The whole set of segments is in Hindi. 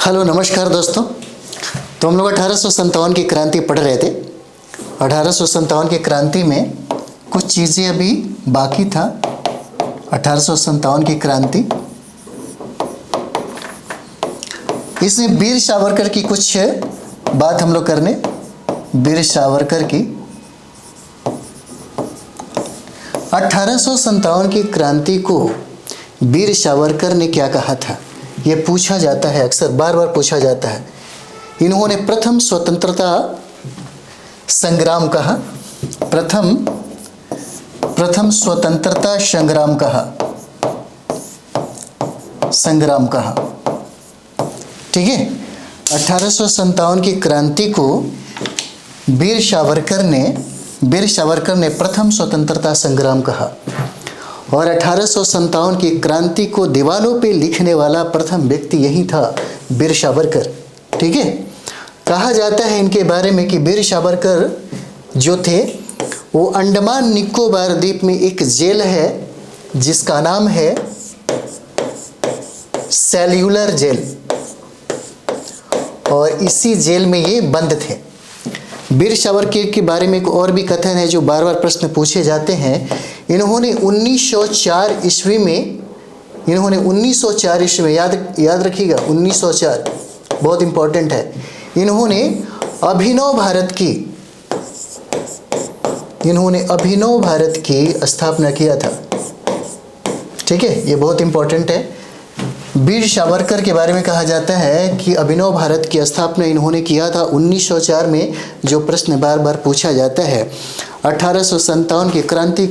हेलो नमस्कार दोस्तों। तो हम लोग 1857 की क्रांति पढ़ रहे थे। 1857 की क्रांति में कुछ चीज़ें अभी बाकी था। 1857 की क्रांति, इसमें वीर सावरकर की कुछ बात हम लोग करने। वीर सावरकर की 1857 की क्रांति को वीर सावरकर ने क्या कहा था, यह पूछा जाता है, अक्सर बार बार पूछा जाता है। इन्होंने प्रथम स्वतंत्रता संग्राम कहा, प्रथम स्वतंत्रता संग्राम कहा। ठीक है, 1857 की क्रांति को वीर सावरकर ने प्रथम स्वतंत्रता संग्राम कहा और 1857 की क्रांति को दीवालों पे लिखने वाला प्रथम व्यक्ति यही था, वीर सावरकर। ठीक है, कहा जाता है इनके बारे में कि वीर सावरकर जो थे वो अंडमान निकोबार द्वीप में एक जेल है जिसका नाम है सेल्यूलर जेल, और इसी जेल में ये बंद थे। वीर सावरकर के बारे में एक और भी कथन है जो बार बार प्रश्न पूछे जाते हैं। इन्होंने 1904 ईस्वी में याद रखिएगा, 1904 बहुत इंपॉर्टेंट है। इन्होंने अभिनव भारत की स्थापना किया था। ठीक है, ये बहुत इंपॉर्टेंट है। वीर सावरकर के बारे में कहा जाता है कि अभिनव भारत की स्थापना इन्होंने किया था 1904 में, जो प्रश्न बार बार पूछा जाता है। 1857 की क्रांति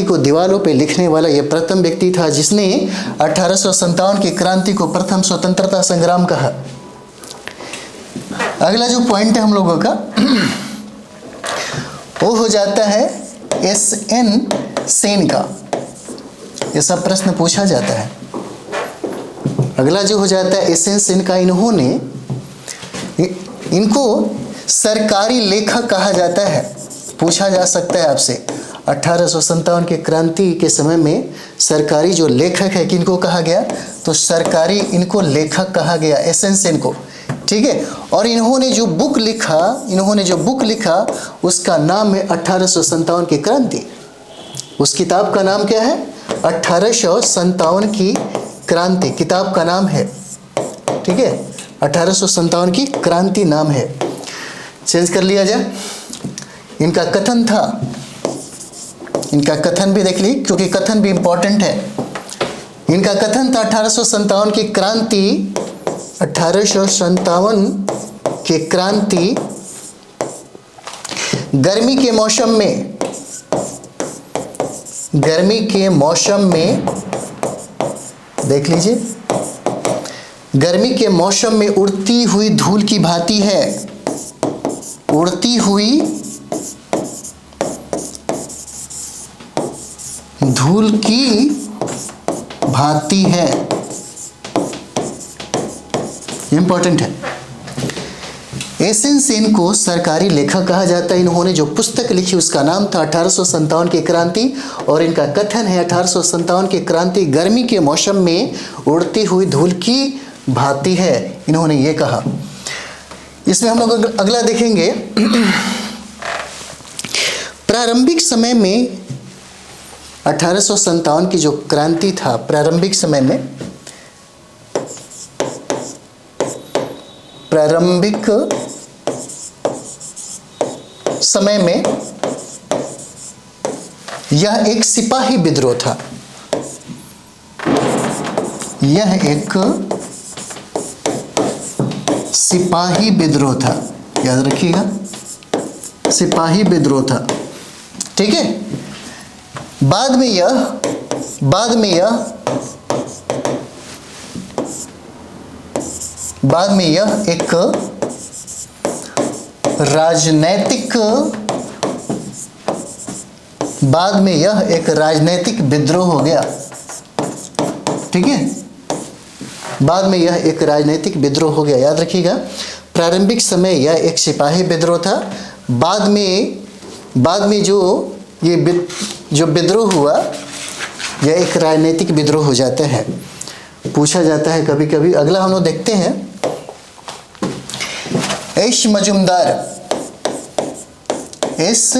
को दीवालों पे लिखने वाला यह प्रथम व्यक्ति था जिसने 1857 की क्रांति को प्रथम स्वतंत्रता संग्राम कहा। अगला जो पॉइंट है हम लोगों का वो हो जाता है एस.एन. सेन का। ये सब प्रश्न पूछा जाता है। अगला जो हो जाता है एस.एन. सेन का। इनको सरकारी लेखक कहा जाता है। पूछा जा सकता है आपसे, 1857 के क्रांति के समय में सरकारी जो लेखक है किनको कहा गया, तो सरकारी इनको लेखक कहा गया, एस.एन. सेन को। ठीक है, और इन्होंने जो बुक लिखा उसका नाम है 1857 की क्रांति। उस किताब का नाम क्या है, 1857 की क्रांति किताब का नाम है। ठीक है, 1857 की क्रांति नाम है। चेंज कर लिया जाए। इनका कथन भी देख ली क्योंकि कथन भी इंपॉर्टेंट है। इनका कथन था 1857 की क्रांति गर्मी के मौसम में देख लीजिए, गर्मी के मौसम में उड़ती हुई धूल की भांति है। उड़ती हुई धूल की भांति है, इंपॉर्टेंट है। एस.एन. सेन को सरकारी लेखक कहा जाता है। इन्होंने जो पुस्तक लिखी उसका नाम था 1857 की क्रांति, और इनका कथन है 1857 की क्रांति गर्मी के मौसम में उड़ती हुई धूल की भांति है, इन्होंने ये कहा। इसमें हम लोग अगला देखेंगे। प्रारंभिक समय में 1857 की जो क्रांति था, प्रारंभिक समय में यह एक सिपाही विद्रोह था। यह एक सिपाही विद्रोह था, याद रखिएगा, सिपाही विद्रोह था। ठीक है, बाद में यह एक राजनैतिक विद्रोह हो गया। ठीक है, बाद में यह एक राजनीतिक विद्रोह हो गया, याद रखिएगा। प्रारंभिक समय यह एक सिपाही विद्रोह था। बाद में जो विद्रोह हुआ यह एक राजनीतिक विद्रोह हो जाता है। पूछा जाता है कभी कभी। अगला हम लोग देखते हैं, एस मजुमदार। एस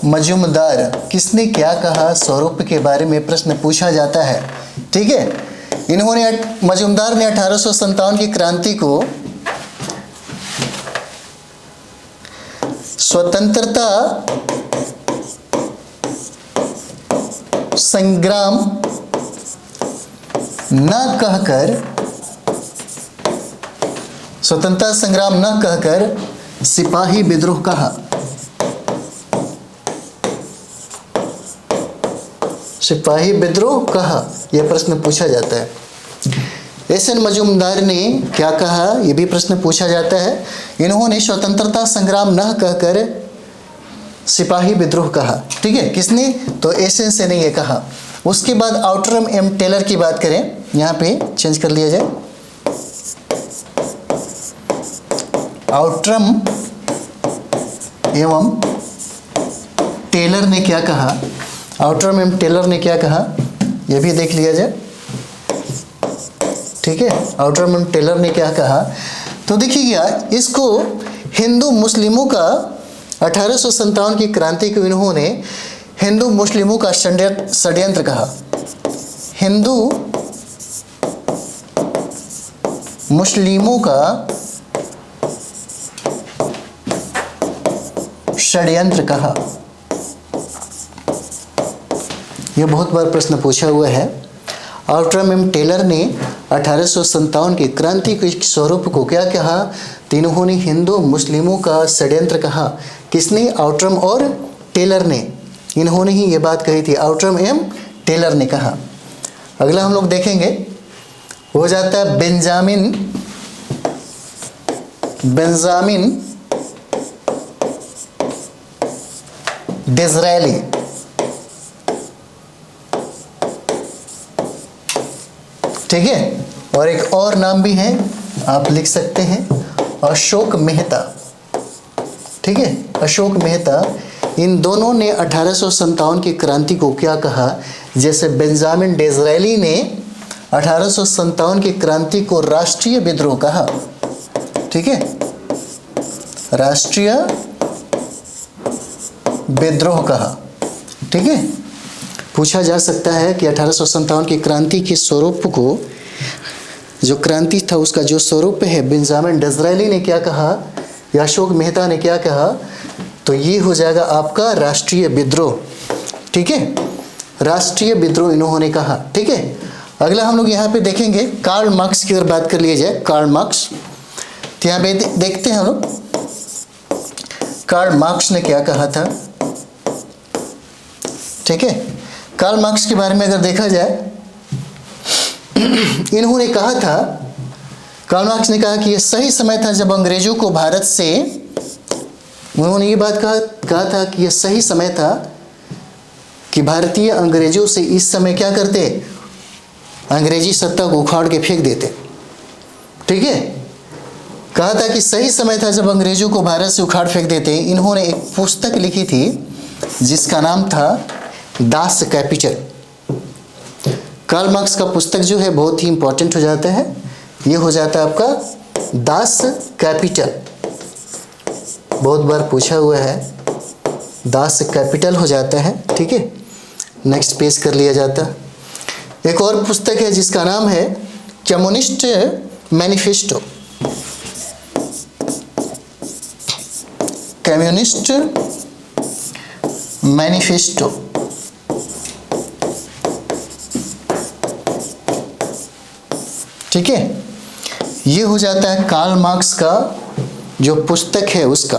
मजुमदार किसने क्या कहा स्वरूप के बारे में प्रश्न पूछा जाता है। ठीक है, इन्होंने मजुमदार ने 1857 की क्रांति को स्वतंत्रता संग्राम न कहकर, स्वतंत्रता संग्राम न कहकर सिपाही विद्रोह कहा। सिपाही विद्रोह कहा, यह प्रश्न पूछा जाता है। एस एन मजुमदार ने क्या कहा, यह भी प्रश्न पूछा जाता है। इन्होंने स्वतंत्रता संग्राम न कहकर सिपाही विद्रोह कहा। ठीक है, किसने, तो एस एन से ने यह कहा। उसके बाद आउटरम एम टेलर की बात करें, यहाँ पे चेंज कर लिया जाए। आउटरम एवं टेलर ने क्या कहा, आउटरम एवं टेलर ने क्या कहा, यह भी देख लिया जाए। ठीक है, आउटरम एवं टेलर ने क्या कहा, तो देखिएगा इसको हिंदू मुस्लिमों का 1857 की क्रांति को इन्होंने हिंदू मुस्लिमों का षड्यंत्र कहा। हिंदू मुस्लिमों का षड्यंत्र कहा। यह बहुत बार प्रश्न पूछा हुआ है। आउटरम एम टेलर ने 1857 की क्रांति के स्वरूप को क्या कहा, तो इन्होंने हिंदू मुस्लिमों का षड्यंत्र कहा। किसने, आउटरम और टेलर ने, इन्होंने ही ये बात कही थी, आउटरम एम टेलर ने कहा। अगला हम लोग देखेंगे, हो जाता है बेंजामिन डिज़रायली। ठीक है, और एक और नाम भी है, आप लिख सकते हैं, अशोक मेहता। ठीक है, अशोक मेहता। इन दोनों ने 1857 की क्रांति को क्या कहा, जैसे बेंजामिन डिज़रायली ने 1857 की क्रांति को राष्ट्रीय विद्रोह कहा। ठीक है, राष्ट्रीय विद्रोह कहा। ठीक है, पूछा जा सकता है कि 1857 की क्रांति के स्वरूप को, जो क्रांति था उसका जो स्वरूप है, बेंजामिन डिज़रायली ने क्या कहा या अशोक मेहता ने क्या कहा, तो ये हो जाएगा आपका राष्ट्रीय विद्रोह। ठीक है, राष्ट्रीय विद्रोह इन्होंने कहा। ठीक है, अगला हम लोग यहाँ पे देखेंगे, कार्ल मार्क्स की अगर बात कर लिया जाए, कार्ल मार्क्स, तो यहाँ पे देखते हैं हम लोग कार्ल मार्क्स ने क्या कहा था। ठीक है, कार्ल मार्क्स के बारे में अगर देखा जाए, इन्होंने कहा था, कार्ल मार्क्स ने कहा कि यह सही समय था जब अंग्रेजों को भारत से, उन्होंने ये बात कहा था कि यह सही समय था कि भारतीय अंग्रेजों से इस समय क्या करते, अंग्रेजी सत्ता को उखाड़ के फेंक देते। ठीक है, कहा था कि सही समय था जब अंग्रेजों को भारत से उखाड़ फेंक देते। इन्होंने एक पुस्तक लिखी थी जिसका नाम था दास कैपिटल। कार्ल मार्क्स का पुस्तक जो है बहुत ही इंपॉर्टेंट हो जाता है, ये हो जाता है आपका दास कैपिटल, बहुत बार पूछा हुआ है, दास कैपिटल हो जाता है। ठीक है, नेक्स्ट पेश कर लिया जाता है। एक और पुस्तक है जिसका नाम है कम्युनिस्ट मैनिफेस्टो। Communist manifesto. ठीक है, ये हो जाता है कार्ल मार्क्स का जो पुस्तक है उसका।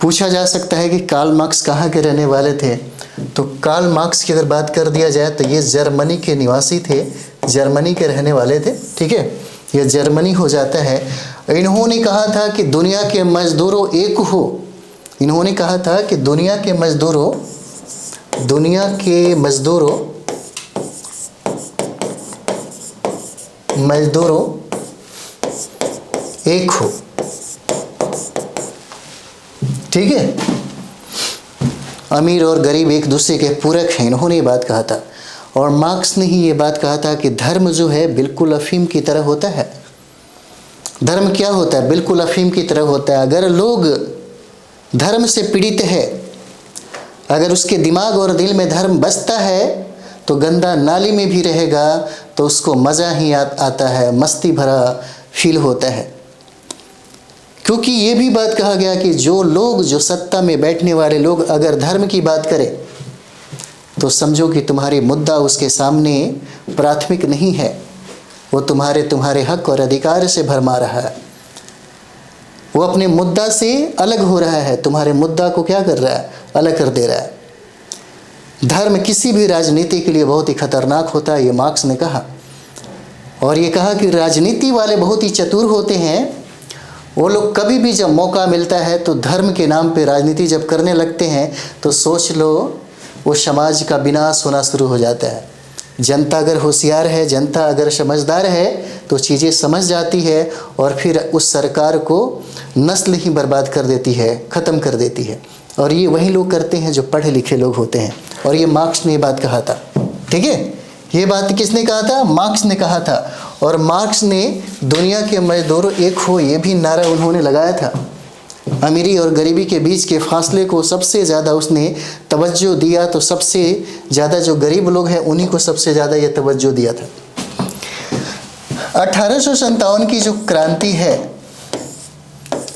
पूछा जा सकता है कि कार्ल मार्क्स कहाँ के रहने वाले थे, तो कार्ल मार्क्स की अगर बात कर दिया जाए तो ये जर्मनी के निवासी थे, जर्मनी के रहने वाले थे। ठीक है, ये जर्मनी हो जाता है। इन्होंने कहा था कि दुनिया के मजदूरों एक हो। इन्होंने कहा था कि दुनिया के मजदूरों एक हो। ठीक है, अमीर और गरीब एक दूसरे के पूरक हैं, इन्होंने ये बात कहा था। और मार्क्स ने ही ये बात कहा था कि धर्म जो है बिल्कुल अफीम की तरह होता है। धर्म क्या होता है? बिल्कुल अफीम की तरह होता है। अगर लोग धर्म से पीड़ित है, अगर उसके दिमाग और दिल में धर्म बसता है, तो गंदा नाली में भी रहेगा तो उसको मज़ा ही आता है, मस्ती भरा फील होता है। क्योंकि ये भी बात कहा गया कि जो लोग, जो सत्ता में बैठने वाले लोग अगर धर्म की बात करें तो समझो कि तुम्हारी मुद्दा उसके सामने प्राथमिक नहीं है, वो तुम्हारे हक और अधिकार से भरमा रहा है, वो अपने मुद्दा से अलग हो रहा है, तुम्हारे मुद्दा को क्या कर रहा है? अलग कर दे रहा है। धर्म किसी भी राजनीति के लिए बहुत ही खतरनाक होता है, ये मार्क्स ने कहा। और ये कहा कि राजनीति वाले बहुत ही चतुर होते हैं, वो लोग कभी भी जब मौका मिलता है तो धर्म के नाम पे राजनीति जब करने लगते हैं तो सोच लो वो समाज का विनाश होना शुरू हो जाता है। जनता अगर होशियार है, जनता अगर समझदार है तो चीज़ें समझ जाती है और फिर उस सरकार को नस्ल ही बर्बाद कर देती है, ख़त्म कर देती है। और ये वही लोग करते हैं जो पढ़े लिखे लोग होते हैं। और ये मार्क्स ने ये बात कहा था, ठीक है? ये बात किसने कहा था? मार्क्स ने कहा था। और मार्क्स ने दुनिया के मजदूरों एक हो, ये भी नारा उन्होंने लगाया था। अमीरी और गरीबी के बीच के फासले को सबसे ज़्यादा उसने तवज्जो दिया, तो सबसे ज़्यादा जो गरीब लोग हैं उन्हीं को सबसे ज़्यादा ये तवज्जो दिया था। 1857 की जो क्रांति है,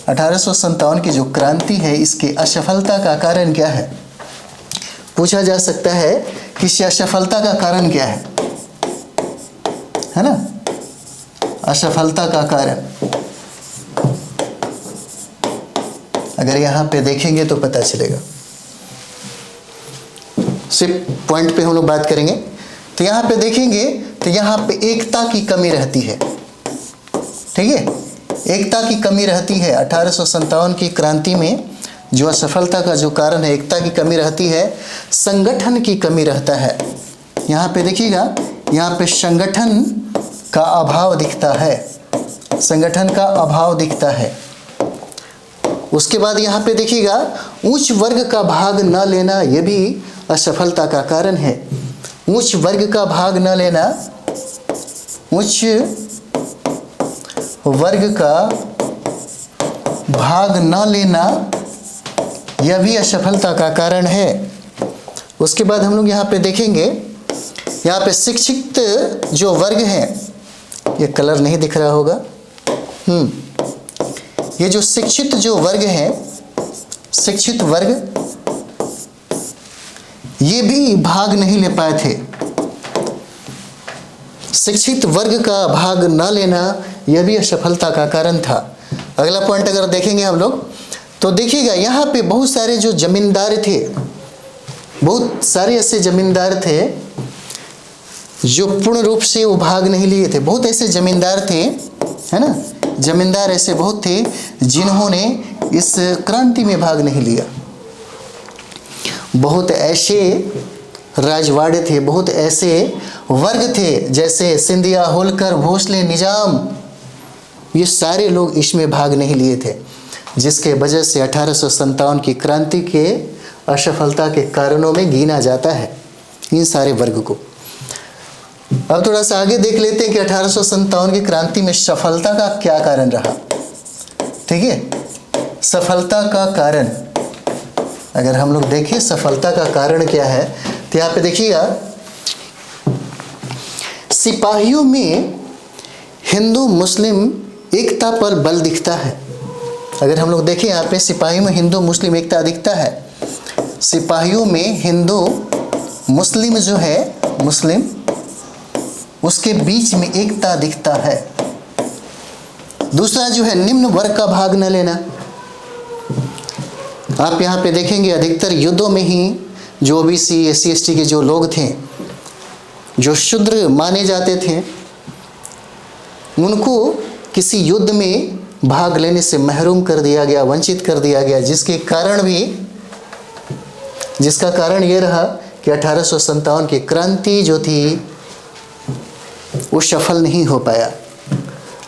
1857 की जो क्रांति है, इसकी असफलता का कारण क्या है? पूछा जा सकता है कि इस असफलता का कारण क्या है ना? असफलता का कारण अगर यहाँ पे देखेंगे तो पता चलेगा। सिर्फ पॉइंट पे हम लोग बात करेंगे तो यहाँ पे देखेंगे तो यहाँ पे एकता की कमी रहती है, ठीक है? एकता की कमी रहती है। 1857 की क्रांति में जो असफलता का जो कारण है, एकता की कमी रहती है, संगठन की कमी रहता है। यहाँ पे देखिएगा, यहाँ पे संगठन का अभाव दिखता है, संगठन का अभाव दिखता है। उसके बाद यहाँ पे देखिएगा, उच्च वर्ग का भाग न लेना, यह भी असफलता का कारण है। उच्च वर्ग का भाग न लेना, उच्च वर्ग का भाग न लेना, यह भी असफलता का कारण है। उसके बाद हम लोग यहाँ पे देखेंगे, यहाँ पे शिक्षित जो वर्ग है, ये कलर नहीं दिख रहा होगा, ये जो शिक्षित जो वर्ग है, शिक्षित वर्ग, ये भी भाग नहीं ले पाए थे। शिक्षित वर्ग का भाग न लेना यह भी असफलता का कारण था। अगला पॉइंट अगर देखेंगे हम लोग तो देखिएगा, यहाँ पे बहुत सारे जो जमींदार थे, बहुत सारे ऐसे जमींदार थे जो पूर्ण रूप से वो भाग नहीं लिए थे। बहुत ऐसे जमींदार थे, है ना? जमींदार ऐसे बहुत थे जिन्होंने इस क्रांति में भाग नहीं लिया। बहुत ऐसे राजवाड़े थे, बहुत ऐसे वर्ग थे जैसे सिंधिया, होलकर, भोसले, निजाम, ये सारे लोग इसमें भाग नहीं लिए थे, जिसके वजह से 1857 की क्रांति के असफलता के कारणों में गिना जाता है इन सारे वर्ग को। अब थोड़ा सा आगे देख लेते हैं कि 1857 की क्रांति में सफलता का क्या कारण रहा, ठीक है? सफलता का कारण अगर हम लोग देखें, सफलता का कारण क्या है, तो यहाँ पे देखिएगा, सिपाहियों में हिंदू मुस्लिम एकता पर बल दिखता है। अगर हम लोग देखें यहाँ पे, सिपाहियों में हिंदू मुस्लिम एकता दिखता है। सिपाहियों में हिंदू मुस्लिम जो है, मुस्लिम, उसके बीच में एकता दिखता है। दूसरा जो है निम्न वर्ग का भाग न लेना। आप यहाँ पे देखेंगे अधिकतर युद्धों में ही जो ओबीसी, एससी, एसटी के जो लोग थे, जो शूद्र माने जाते थे, उनको किसी युद्ध में भाग लेने से महरूम कर दिया गया, वंचित कर दिया गया, जिसका कारण ये रहा कि 1857 की क्रांति जो थी वो सफल नहीं हो पाया।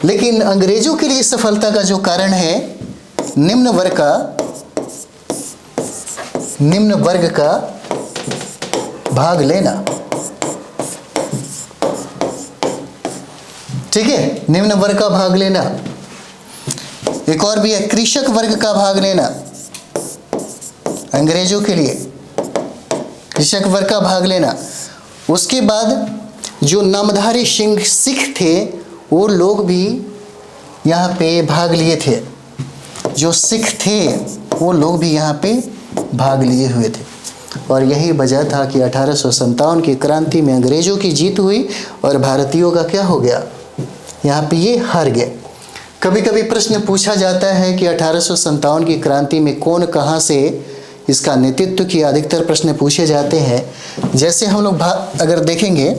लेकिन अंग्रेजों के लिए सफलता का जो कारण है, निम्न वर्ग का भाग लेना, ठीक है, निम्न वर्ग का भाग लेना। एक और भी है, कृषक वर्ग का भाग लेना, अंग्रेजों के लिए कृषक वर्ग का भाग लेना। उसके बाद जो नामधारी सिख थे वो लोग भी यहाँ पे भाग लिए थे, जो सिख थे वो लोग भी यहाँ पे भाग लिए हुए थे। और यही वजह था कि 1857 की क्रांति में अंग्रेजों की जीत हुई और भारतीयों का क्या हो गया, यहाँ पे ये हार गए। कभी कभी प्रश्न पूछा जाता है कि 1857 की क्रांति में कौन कहाँ से इसका नेतृत्व किया, अधिकतर प्रश्न पूछे जाते हैं। जैसे हम लोग अगर देखेंगे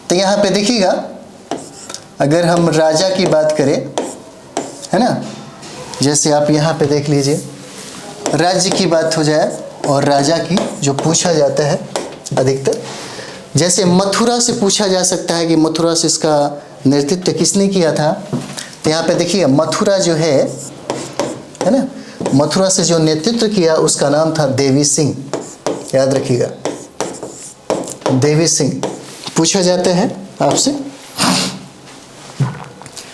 तो यहाँ पे देखिएगा, अगर हम राजा की बात करें, है ना, जैसे आप यहाँ पे देख लीजिए, राज्य की बात हो जाए और राजा की जो पूछा जाता है अधिकतर, जैसे मथुरा से पूछा जा सकता है कि मथुरा से इसका नेतृत्व किसने किया था। तो यहाँ पे देखिए मथुरा जो है ना, मथुरा से जो नेतृत्व किया उसका नाम था देवी सिंह, याद रखिएगा, देवी सिंह। पूछा जाता है आपसे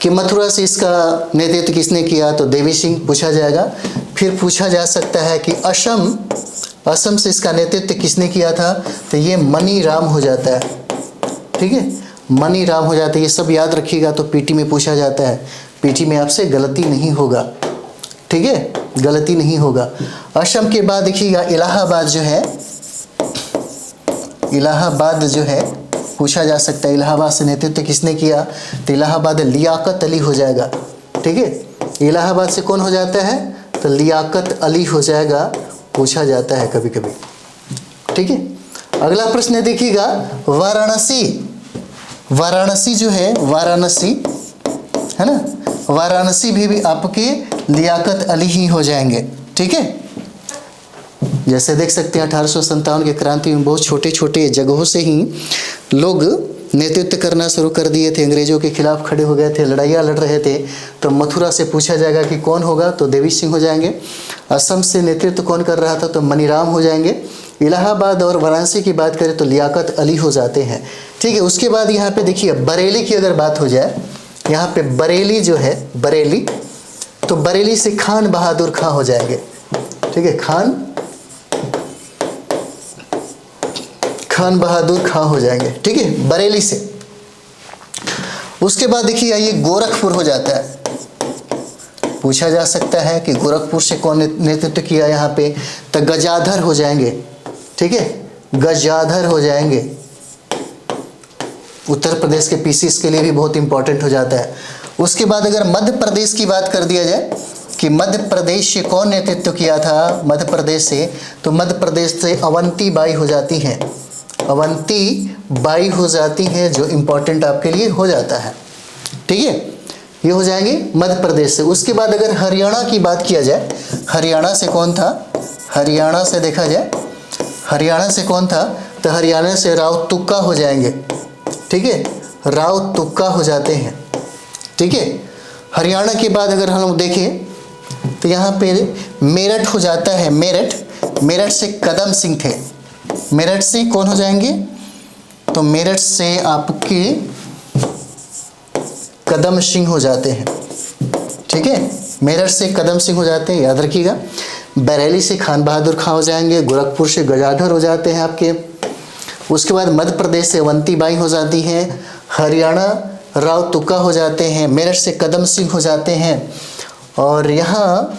कि मथुरा से इसका नेतृत्व किसने किया, तो देवी सिंह पूछा जाएगा। फिर पूछा जा सकता है कि असम से इसका नेतृत्व किसने किया था, तो ये मनी राम हो जाता है, ठीक है, मनी राम हो जाता है। ये सब याद रखिएगा, तो पीटी में पूछा जाता है, पीटी में आपसे गलती नहीं होगा, ठीक है, गलती नहीं होगा। असम के बाद देखिएगा इलाहाबाद जो है पूछा जा सकता है, इलाहाबाद से नेतृत्व किसने किया, तो इलाहाबाद लियाकत अली हो जाएगा, ठीक है। इलाहाबाद से कौन हो जाता है, तो लियाकत अली हो जाएगा, पूछा जाता है कभी कभी, ठीक है। अगला प्रश्न देखिएगा, वाराणसी जो है, वाराणसी है ना, वाराणसी भी आपके लियाकत अली ही हो जाएंगे, ठीक है। जैसे देख सकते हैं 1857 की क्रांति में बहुत छोटे छोटे जगहों से ही लोग नेतृत्व करना शुरू कर दिए थे, अंग्रेजों के खिलाफ खड़े हो गए थे, लड़ाइयाँ लड़ रहे थे। तो मथुरा से पूछा जाएगा कि कौन होगा, तो देवी सिंह हो जाएंगे। असम से नेतृत्व कौन कर रहा था, तो मनीराम हो जाएंगे। इलाहाबाद और वाराणसी की बात करें तो लियाकत अली हो जाते हैं, ठीक है। उसके बाद यहाँ पे देखिए बरेली की अगर बात हो जाए, यहाँ पे बरेली जो है, बरेली, तो बरेली से खान बहादुर खां हो जाएंगे, ठीक है, खान बहादुर खां हो जाएंगे, ठीक है, बरेली से। उसके बाद देखिए ये गोरखपुर हो जाता है, पूछा जा सकता है कि गोरखपुर से कौन नेतृत्व किया यहाँ पे, तो गजाधर हो जाएंगे, ठीक है, गजाधर हो जाएंगे। उत्तर प्रदेश के पीसीस के लिए भी बहुत इंपॉर्टेंट हो जाता है। उसके बाद अगर मध्य प्रदेश की बात कर दिया जाए कि मध्य प्रदेश से कौन नेतृत्व किया था, मध्य प्रदेश से, तो मध्य प्रदेश से अवंती बाई हो जाती हैं, अवंती बाई हो जाती हैं, जो इंपॉर्टेंट आपके लिए हो जाता है, ठीक है, ये हो जाएंगे मध्य प्रदेश से। उसके बाद अगर हरियाणा की बात किया जाए, हरियाणा से कौन था, हरियाणा से देखा जाए, हरियाणा से कौन था, तो हरियाणा से राव तुक्का हो जाएंगे, ठीक है, राव तुक्का हो जाते हैं, ठीक है। हरियाणा के बाद अगर हम लोग देखें तो यहाँ पे मेरठ हो जाता है, मेरठ से कदम सिंह थे, मेरठ से कौन हो जाएंगे, तो मेरठ से आपके कदम सिंह हो जाते हैं, ठीक है, मेरठ से कदम सिंह हो जाते हैं, याद रखिएगा। बरेली से खान बहादुर खां हो जाएंगे, गोरखपुर से गजाधर हो जाते हैं आपके। उसके बाद मध्य प्रदेश से अवंती बाई हो जाती हैं, हरियाणा राव तुक्का हो जाते हैं, मेरठ से कदम सिंह हो जाते हैं। और यहाँ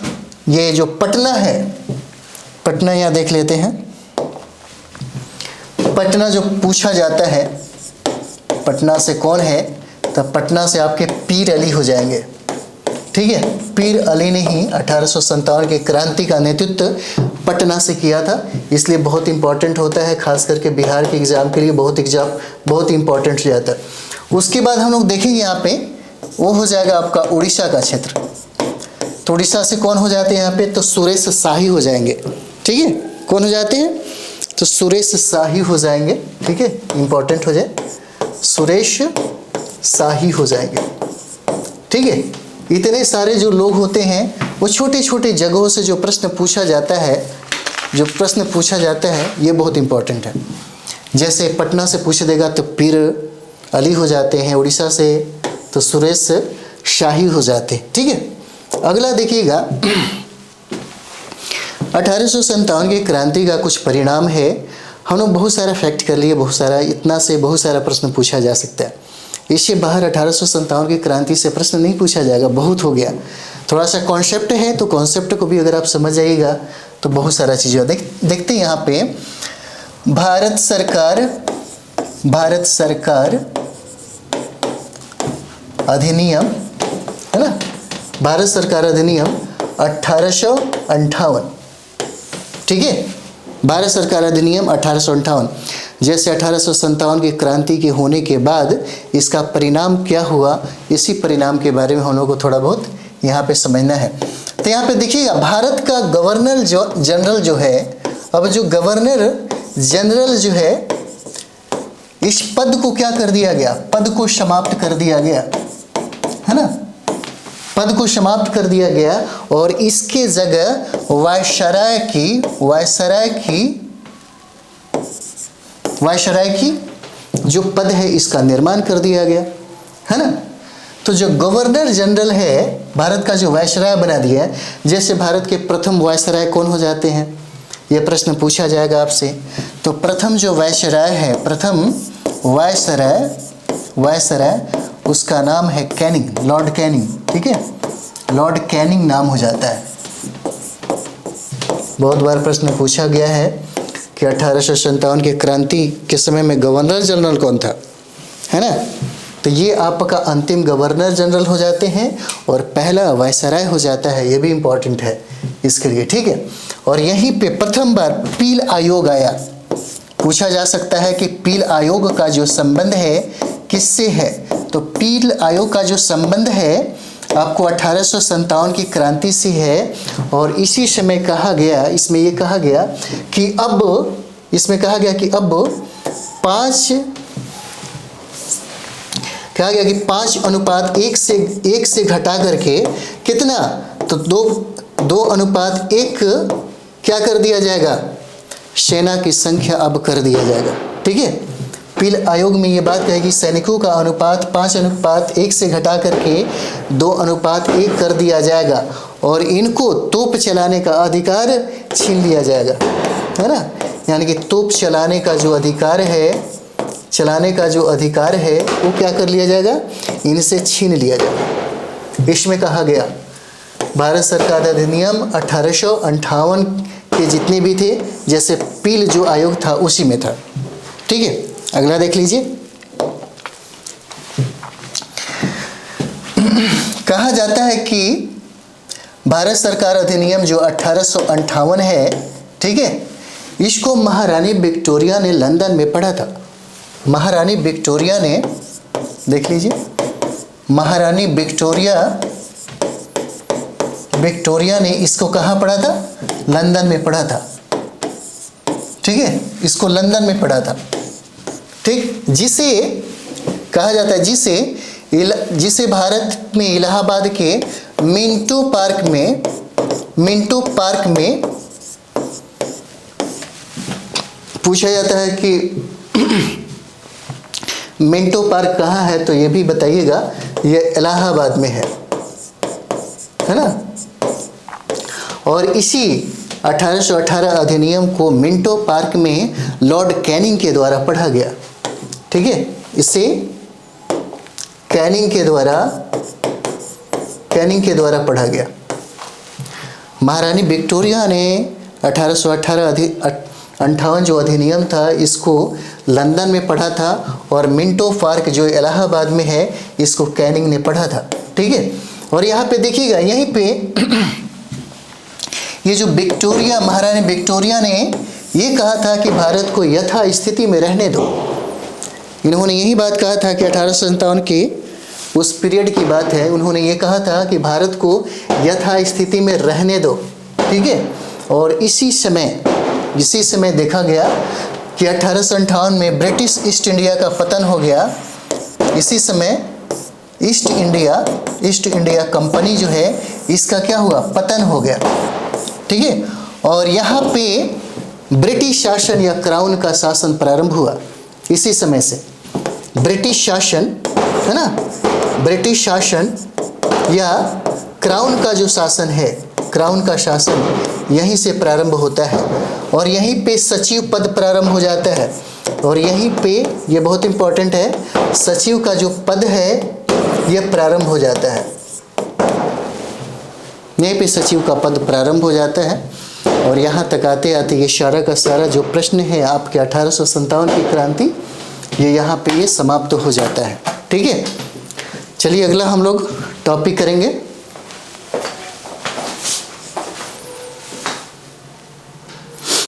ये जो पटना है, पटना यहाँ देख लेते हैं, पटना जो पूछा जाता है, पटना से कौन है, तो पटना से आपके पीर अली हो जाएंगे, ठीक है। पीर अली ने ही 1857 के क्रांति का नेतृत्व पटना से किया था, इसलिए बहुत इंपॉर्टेंट होता है, खास करके बिहार के एग्जाम के लिए बहुत इंपॉर्टेंट हो जाता है। उसके बाद हम लोग देखेंगे यहाँ पे वो हो जाएगा आपका उड़ीसा का क्षेत्र, तो उड़ीसा से कौन हो जाते हैं यहाँ पे, तो सुरेश शाही हो जाएंगे, ठीक है, कौन हो जाते हैं, तो सुरेश शाही हो जाएंगे, ठीक है, इंपॉर्टेंट हो जाए, सुरेश शाही हो जाएंगे, ठीक है। इतने सारे जो लोग होते हैं वो छोटे छोटे जगहों से जो प्रश्न पूछा जाता है, ये बहुत इंपॉर्टेंट है। जैसे पटना से पूछ देगा तो पीर अली हो जाते हैं, उड़ीसा से तो सुरेश शाही हो जाते हैं। ठीक है, अगला देखिएगा 1857 की क्रांति का कुछ परिणाम है। हम लोग बहुत सारा फैक्ट कर लिए, बहुत सारा, इतना से बहुत सारा प्रश्न पूछा जा सकता है। इससे बाहर 1857 की क्रांति से प्रश्न नहीं पूछा जाएगा, बहुत हो गया। थोड़ा सा कॉन्सेप्ट है, तो कॉन्सेप्ट को भी अगर आप समझ जाइएगा तो बहुत सारा चीज़ें देखते हैं। यहाँ पे भारत सरकार अधिनियम है ना, भारत सरकार अधिनियम 1858। ठीक है, भारत सरकार अधिनियम 1858। जैसे 1857 की क्रांति के होने के बाद इसका परिणाम क्या हुआ, इसी परिणाम के बारे में हम लोग को थोड़ा बहुत यहाँ पे समझना है। तो यहाँ पे देखिएगा भारत का गवर्नर जनरल जो है, अब जो गवर्नर जनरल जो है, इस पद को क्या कर दिया गया, पद को समाप्त कर दिया गया, है ना, पद को समाप्त कर दिया गया और इसके जगह वायसराय की जो पद है इसका निर्माण कर दिया गया, है ना। तो जो गवर्नर जनरल है भारत का, जो वायसराय बना दिया है, जैसे भारत के प्रथम वायसराय कौन हो जाते हैं, यह प्रश्न पूछा जाएगा आपसे। तो प्रथम जो वायसराय है, प्रथम वायसराय उसका नाम है कैनिंग, लॉर्ड कैनिंग। ठीक है, लॉर्ड कैनिंग नाम हो जाता है। बहुत बार प्रश्न पूछा गया है कि 1857 की क्रांति के समय में गवर्नर जनरल कौन था, है ना। तो ये आपका अंतिम गवर्नर जनरल हो जाते हैं और पहला वायसराय हो जाता है, ये भी इंपॉर्टेंट है इसके लिए। ठीक है, और यहीं पे प्रथम बार पील आयोग आया। पूछा जा सकता है कि पील आयोग का जो संबंध है किससे है, तो पील आयोग का जो संबंध है आपको 1857 की क्रांति से है। और इसी समय कहा गया, इसमें ये कहा गया कि अब 5:1 से घटा करके कितना, तो 2:1 क्या कर दिया जाएगा, सेना की संख्या अब कर दिया जाएगा। ठीक है, पील आयोग में ये बात है कि सैनिकों का अनुपात 5:1 से घटा करके 2:1 कर दिया जाएगा और इनको तोप चलाने का अधिकार छीन लिया जाएगा, है ना। यानी कि तोप चलाने का जो अधिकार है वो क्या कर लिया जाएगा, इनसे छीन लिया जाएगा। इसमें कहा गया भारत सरकार अधिनियम 1858 के जितने भी थे, जैसे पील जो आयोग था उसी में था। ठीक है, अगला देख लीजिए। कहा जाता है कि भारत सरकार अधिनियम जो 1858 है, ठीक है, इसको महारानी विक्टोरिया ने लंदन में पढ़ा था। महारानी विक्टोरिया ने, देख लीजिए, महारानी विक्टोरिया ने इसको कहाँ पढ़ा था, लंदन में पढ़ा था। ठीक है, इसको लंदन में पढ़ा था। ठीक, जिसे कहा जाता है, जिसे भारत में इलाहाबाद के मिंटो पार्क में पूछा जाता है कि मिंटो पार्क कहाँ है, तो ये भी बताइएगा, ये इलाहाबाद में है ना। और इसी 1818 अधिनियम को मिंटो पार्क में लॉर्ड कैनिंग के द्वारा पढ़ा गया। ठीक है, इसे कैनिंग के द्वारा पढ़ा गया। महारानी विक्टोरिया ने 1858 जो अधिनियम था इसको लंदन में पढ़ा था और मिंटो पार्क जो इलाहाबाद में है इसको कैनिंग ने पढ़ा था। ठीक है, और यहाँ पे देखिएगा, यहीं पे ये जो महारानी विक्टोरिया ने ये कहा था कि भारत को यथा स्थिति में रहने दो। इन्होंने यही बात कहा था कि 1857 के उस पीरियड की बात है, उन्होंने ये कहा था कि भारत को यथा स्थिति में रहने दो। ठीक है, और इसी समय देखा गया कि 1858 में ब्रिटिश ईस्ट इंडिया का पतन हो गया। इसी समय ईस्ट इंडिया कंपनी जो है इसका क्या हुआ, पतन हो गया। ठीक है, और यहाँ पे ब्रिटिश शासन या क्राउन का शासन प्रारंभ हुआ इसी समय से। ब्रिटिश शासन, है ना, ब्रिटिश शासन या क्राउन का जो शासन है, क्राउन का शासन यहीं से प्रारंभ होता है और यहीं पे सचिव पद प्रारंभ हो जाता है। और यहीं पे ये बहुत इंपॉर्टेंट है, सचिव का जो पद है ये प्रारंभ हो जाता है, यहीं पे सचिव का पद प्रारंभ हो जाता है। और यहाँ तक आते आते ये सारा का सारा जो प्रश्न है आपके 1857 की क्रांति, ये यहाँ पे ये समाप्त हो जाता है। ठीक है, चलिए अगला हम लोग टॉपिक करेंगे